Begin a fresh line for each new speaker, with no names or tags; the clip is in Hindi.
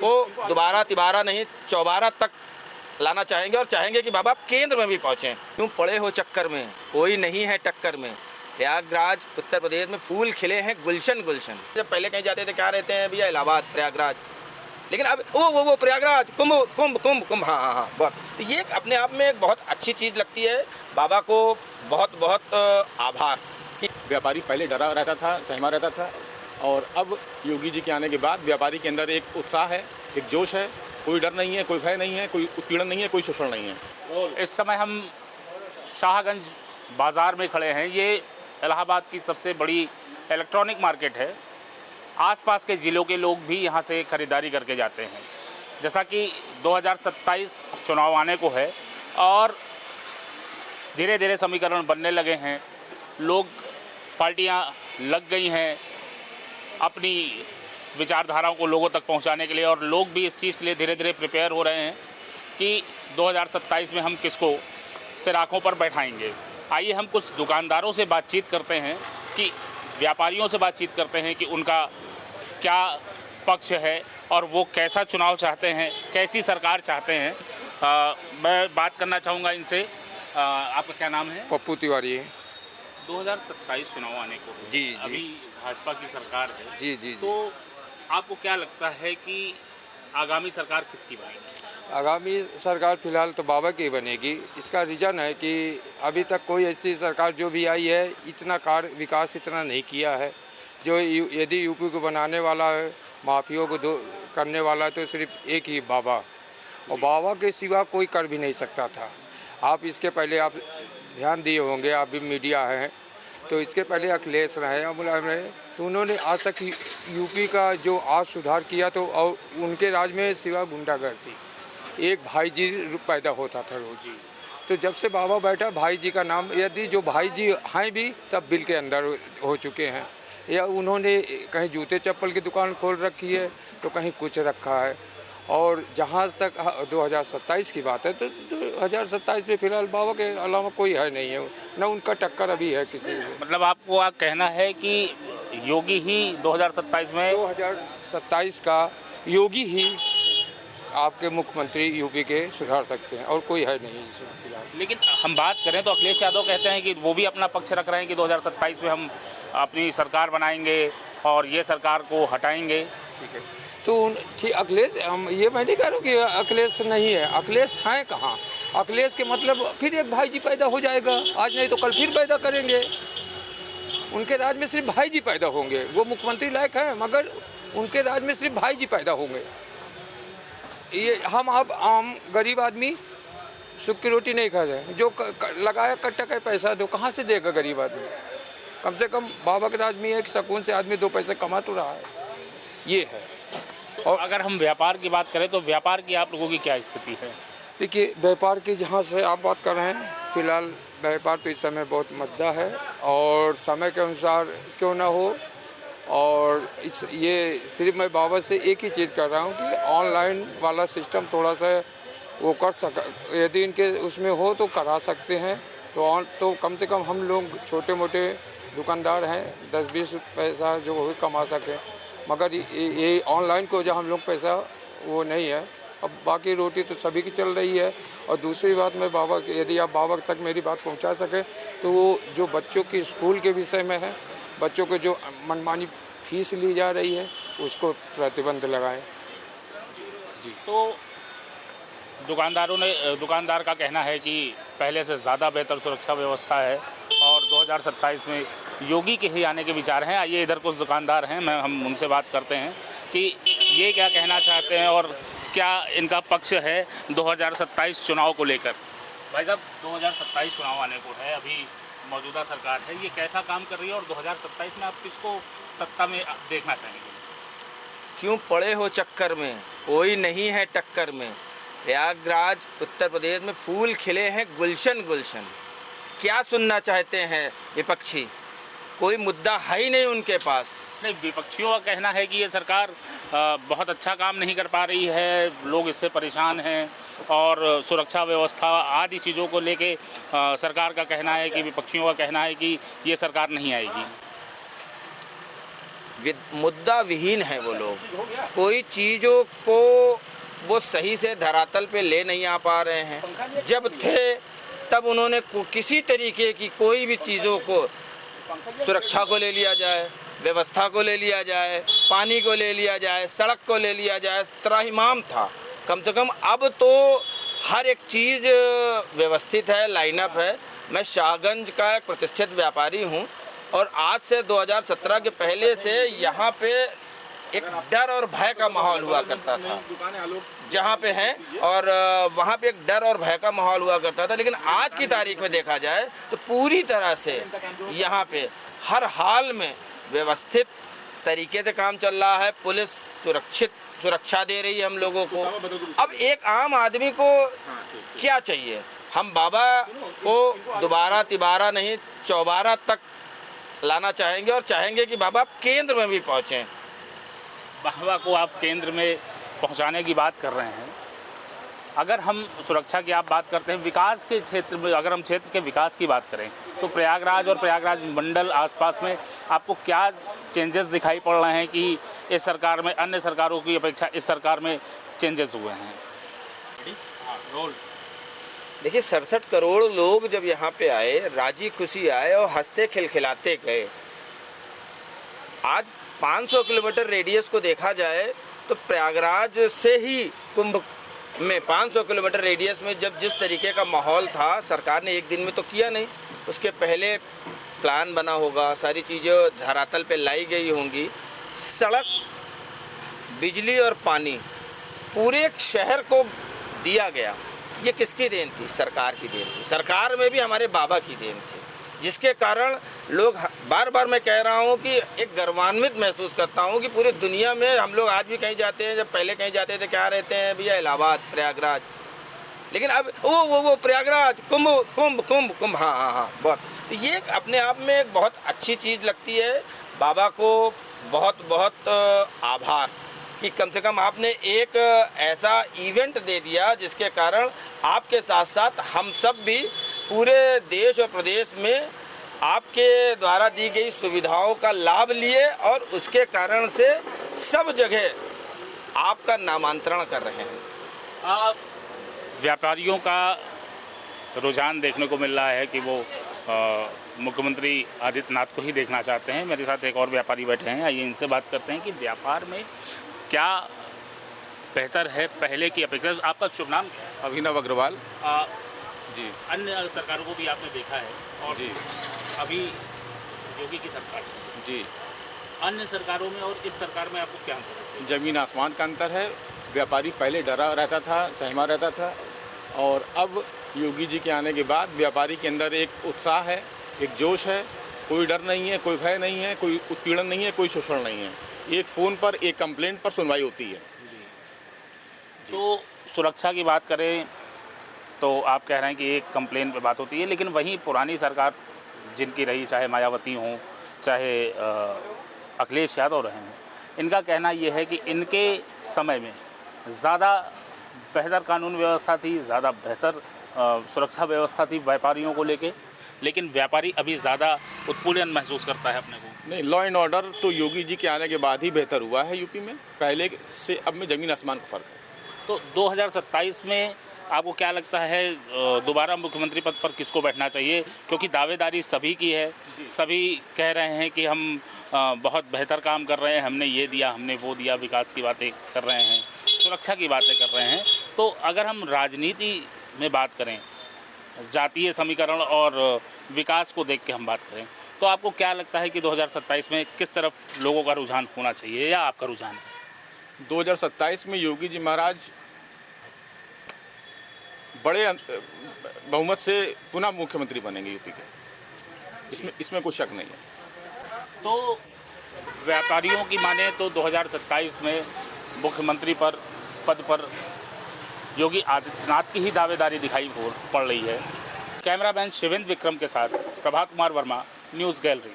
वो दोबारा तिबारा नहीं, चौबारा तक लाना चाहेंगे और चाहेंगे कि बाबा केंद्र में भी पहुँचें। क्यों पड़े हो चक्कर में, कोई नहीं है टक्कर में। प्रयागराज उत्तर प्रदेश में फूल खिले हैं गुलशन गुलशन। जब पहले कहीं जाते थे क्या रहते हैं भैया, इलाहाबाद प्रयागराज, लेकिन अब वो प्रयागराज कुंभ कुंभ कुंभ कुंभ, हाँ हाँ हाँ बहुत। तो ये अपने आप में एक बहुत अच्छी चीज़ लगती है। बाबा को बहुत बहुत आभार।
व्यापारी पहले डरा रहता था, सहमा रहता था, और अब योगी जी के आने के बाद व्यापारी के अंदर एक उत्साह है, एक जोश है। कोई डर नहीं है, कोई भय नहीं है, कोई उत्पीड़न नहीं है, कोई शोषण नहीं है।
इस समय हम शाहगंज बाज़ार में खड़े हैं। ये इलाहाबाद की सबसे बड़ी इलेक्ट्रॉनिक मार्केट है। आसपास के ज़िलों के लोग भी यहाँ से ख़रीदारी करके जाते हैं। जैसा कि 2027 चुनाव आने को है और धीरे धीरे समीकरण बनने लगे हैं, लोग पार्टियाँ लग गई हैं अपनी विचारधाराओं को लोगों तक पहुंचाने के लिए, और लोग भी इस चीज़ के लिए धीरे धीरे प्रिपेयर हो रहे हैं कि 2027 में हम किसको सिराखों पर बैठाएंगे। आइए हम कुछ दुकानदारों से बातचीत करते हैं, कि व्यापारियों से बातचीत करते हैं कि उनका क्या पक्ष है और वो कैसा चुनाव चाहते हैं, कैसी सरकार चाहते हैं। मैं बात करना चाहूँगा इनसे। आपका क्या नाम है?
पप्पू तिवारी है।
2027 चुनाव आने को है।
जी।
अभी भाजपा की सरकार है।
जी।
तो आपको क्या लगता है कि आगामी सरकार किसकी बनेगी?
आगामी सरकार फिलहाल तो बाबा की बनेगी। इसका रीज़न है कि अभी तक कोई ऐसी सरकार जो भी आई है इतना कार्य विकास इतना नहीं किया है। जो यदि यूपी को बनाने वाला है, माफियों को करने वाला है, तो सिर्फ एक ही बाबा, और बाबा के सिवा कोई कर भी नहीं सकता था। आप इसके पहले आप ध्यान दिए होंगे, आप भी मीडिया हैं, तो इसके पहले अखिलेश रहे, मुलायम रहे, तो उन्होंने आज तक यूपी का जो आज सुधार किया, तो और उनके राज में सिवा गुंडागर्दी, एक भाई जी पैदा होता था रोजी। तो जब से बाबा बैठा, भाई जी का नाम, यदि जो भाई जी हैं भी तब बिल के अंदर हो चुके हैं, या उन्होंने कहीं जूते चप्पल की दुकान खोल रखी है तो कहीं कुछ रखा है। और जहाँ तक 2027 की बात है, तो 2027 में फिलहाल बाबा के अलावा कोई है नहीं है, न उनका टक्कर अभी है किसी से।
मतलब आपको कहना है कि योगी ही 2027 में
2027 का योगी ही आपके मुख्यमंत्री यूपी के सुधार सकते हैं, और कोई है नहीं इसमें फिलहाल।
लेकिन हम बात करें तो अखिलेश यादव कहते हैं कि वो भी अपना पक्ष रख रहे हैं कि 2027 में हम अपनी सरकार बनाएंगे और ये सरकार को हटाएंगे।
ठीक है, तो ठीक अखिलेश, हम ये मैं नहीं कह रहा हूँ कि अखिलेश नहीं है, अखिलेश हैं कहाँ। अखिलेश के मतलब फिर एक भाई जी पैदा हो जाएगा, आज नहीं तो कल फिर पैदा करेंगे। उनके राज में सिर्फ भाई जी पैदा होंगे। वो मुख्यमंत्री लायक हैं, मगर उनके राज में सिर्फ भाई जी पैदा होंगे। ये हम अब आम गरीब आदमी सुख की रोटी नहीं खा जाए, जो लगाया कट्टा का पैसा दो, कहाँ से देगा गरीब आदमी। कम से कम बाबा के राज में एक सुकून से आदमी 2 पैसे कमा तो रहा है, ये है।
और अगर हम व्यापार की बात करें तो व्यापार की आप लोगों की क्या स्थिति है?
देखिए, व्यापार की जहाँ से आप बात कर रहे हैं, फिलहाल व्यापार तो इस समय बहुत मद्दा है, और समय के अनुसार क्यों ना हो। और ये सिर्फ मैं बाबा से एक ही चीज़ कर रहा हूँ कि ऑनलाइन वाला सिस्टम थोड़ा सा वो कर सका, यदि इनके उसमें हो तो करा सकते हैं। तो कम से कम हम लोग छोटे मोटे दुकानदार हैं, 10-20 पैसा जो वो कमा सकें, मगर ये ऑनलाइन को जो हम लोग पैसा वो नहीं है। अब बाकी रोटी तो सभी की चल रही है। और दूसरी बात, मैं बाबा, यदि आप बाबा तक मेरी बात पहुंचा सकें, तो वो जो बच्चों की स्कूल के विषय में है, बच्चों को जो मनमानी फीस ली जा रही है, उसको प्रतिबंध लगाएं।
जी। तो दुकानदार का कहना है कि पहले से ज़्यादा बेहतर सुरक्षा व्यवस्था है और 2027 में योगी के ही आने के विचार हैं। आइए इधर कुछ दुकानदार हैं, हम उनसे बात करते हैं कि ये क्या कहना चाहते हैं और क्या इनका पक्ष है 2027 चुनाव को लेकर। भाई साहब, 2027 चुनाव आने को है, अभी मौजूदा सरकार है, ये कैसा काम कर रही है और 2027 में आप किसको सत्ता में देखना चाहेंगे?
क्यों पड़े हो चक्कर में, कोई नहीं है टक्कर में। प्रयागराज उत्तर प्रदेश में फूल खिले हैं गुलशन गुलशन। क्या सुनना चाहते हैं विपक्षी? कोई मुद्दा है ही नहीं उनके पास।
नहीं, विपक्षियों का कहना है कि ये सरकार बहुत अच्छा काम नहीं कर पा रही है, लोग इससे परेशान हैं, और सुरक्षा व्यवस्था आदि चीज़ों को लेके सरकार का कहना है कि विपक्षियों का कहना है कि ये सरकार नहीं आएगी।
मुद्दा विहीन है वो लोग। कोई चीज़ों को वो सही से धरातल पे ले नहीं आ पा रहे हैं। जब थे तब उन्होंने किसी तरीके की कोई भी चीज़ों को, सुरक्षा को ले लिया जाए, व्यवस्था को ले लिया जाए, पानी को ले लिया जाए, सड़क को ले लिया जाए, त्राहिमाम था। कम से कम अब तो हर एक चीज़ व्यवस्थित है, लाइनअप है। मैं शाहगंज का एक प्रतिष्ठित व्यापारी हूँ और आज से 2017 के पहले से यहाँ पे एक डर और भय का माहौल हुआ करता था जहाँ पे हैं, और वहाँ पे एक डर और भय का माहौल हुआ करता था। लेकिन आज की तारीख में देखा जाए तो पूरी तरह से यहाँ पे हर हाल में व्यवस्थित तरीके से काम चल रहा है। पुलिस सुरक्षा दे रही है हम लोगों को। अब एक आम आदमी को क्या चाहिए? हम बाबा को दोबारा तिबारा नहीं 44 तक लाना चाहेंगे और चाहेंगे कि बाबा केंद्र में भी पहुँचें।
बाबा को आप केंद्र में पहुंचाने की बात कर रहे हैं। अगर हम सुरक्षा की आप बात करते हैं, विकास के क्षेत्र में अगर हम क्षेत्र के विकास की बात करें तो प्रयागराज और प्रयागराज मंडल आसपास में आपको क्या चेंजेस दिखाई पड़ रहे हैं कि इस सरकार में अन्य सरकारों की अपेक्षा इस सरकार में चेंजेस हुए हैं?
देखिए 67 करोड़ लोग जब यहाँ पे आए, राजी खुशी आए और हंसते खिलखिलाते गए। आज 500 किलोमीटर रेडियस को देखा जाए तो प्रयागराज से ही कुंभ में 500 किलोमीटर रेडियस में जब जिस तरीके का माहौल था, सरकार ने एक दिन में तो किया नहीं, उसके पहले प्लान बना होगा, सारी चीज़ें धरातल पे लाई गई होंगी। सड़क, बिजली और पानी पूरे एक शहर को दिया गया। ये किसकी देन थी? सरकार की देन थी। सरकार में भी हमारे बाबा की देन थी, जिसके कारण लोग, बार बार मैं कह रहा हूँ कि एक गर्वान्वित महसूस करता हूँ कि पूरी दुनिया में हम लोग आज भी कहीं जाते हैं, जब पहले कहीं जाते थे क्या रहते हैं भैया, इलाहाबाद, प्रयागराज, लेकिन अब वो प्रयागराज, कुंभ कुंभ कुंभ कुंभ, हाँ बहुत। तो ये अपने आप में एक बहुत अच्छी चीज़ लगती है। बाबा को बहुत बहुत आभार कि कम से कम आपने एक ऐसा इवेंट दे दिया जिसके कारण आपके साथ साथ हम सब भी पूरे देश और प्रदेश में आपके द्वारा दी गई सुविधाओं का लाभ लिए और उसके कारण से सब जगह आपका नामांतरण कर रहे हैं।
व्यापारियों का रुझान देखने को मिल रहा है कि वो मुख्यमंत्री आदित्यनाथ को ही देखना चाहते हैं। मेरे साथ एक और व्यापारी बैठे हैं, आइए इनसे बात करते हैं कि व्यापार में क्या बेहतर है पहले की अपेक्षा। आपका शुभ नाम क्या है?
अभिनव अग्रवाल जी।
अन्य सरकारों को भी आपने देखा है और
जी
अभी योगी की सरकार
जी,
अन्य सरकारों में और इस सरकार में आपको क्या अंतर है?
ज़मीन आसमान का अंतर है। व्यापारी पहले डरा रहता था, सहमा रहता था, और अब योगी जी के आने के बाद व्यापारी के अंदर एक उत्साह है, एक जोश है। कोई डर नहीं है, कोई भय नहीं है, कोई उत्पीड़न नहीं है, कोई शोषण नहीं है। एक फ़ोन पर, एक कंप्लेंट पर सुनवाई होती है।
तो सुरक्षा की बात करें तो आप कह रहे हैं कि एक कंप्लेन पे बात होती है, लेकिन वहीं पुरानी सरकार जिनकी रही, चाहे मायावती हों, चाहे अखिलेश यादव रहे हों, इनका कहना ये है कि इनके समय में ज़्यादा बेहतर कानून व्यवस्था थी, ज़्यादा बेहतर सुरक्षा व्यवस्था थी व्यापारियों को लेके, लेकिन व्यापारी अभी ज़्यादा उत्पीड़न महसूस करता है अपने को।
नहीं, लॉ एंड ऑर्डर तो योगी जी के आने के बाद ही बेहतर हुआ है यूपी में। पहले से अब में ज़मीन आसमान का फ़र्क है।
तो 2027 में आपको क्या लगता है दोबारा मुख्यमंत्री पद पर किसको बैठना चाहिए? क्योंकि दावेदारी सभी की है, सभी कह रहे हैं कि हम बहुत बेहतर काम कर रहे हैं, हमने ये दिया, हमने वो दिया, विकास की बातें कर रहे हैं, सुरक्षा की बातें कर रहे हैं। तो अगर हम राजनीति में बात करें, जातीय समीकरण और विकास को देख के हम बात करें, तो आपको क्या लगता है कि 2027 में किस तरफ लोगों का रुझान होना चाहिए या आपका रुझान है?
2027 में योगी जी महाराज बड़े बहुमत से पुनः मुख्यमंत्री बनेंगे यूपी के, इसमें कोई शक नहीं है।
तो व्यापारियों की माने तो 2027 में मुख्यमंत्री पद पर योगी आदित्यनाथ की ही दावेदारी दिखाई पड़ रही है। कैमरामैन शिवेंद्र विक्रम के साथ प्रभात कुमार वर्मा, न्यूज़ गैलरी।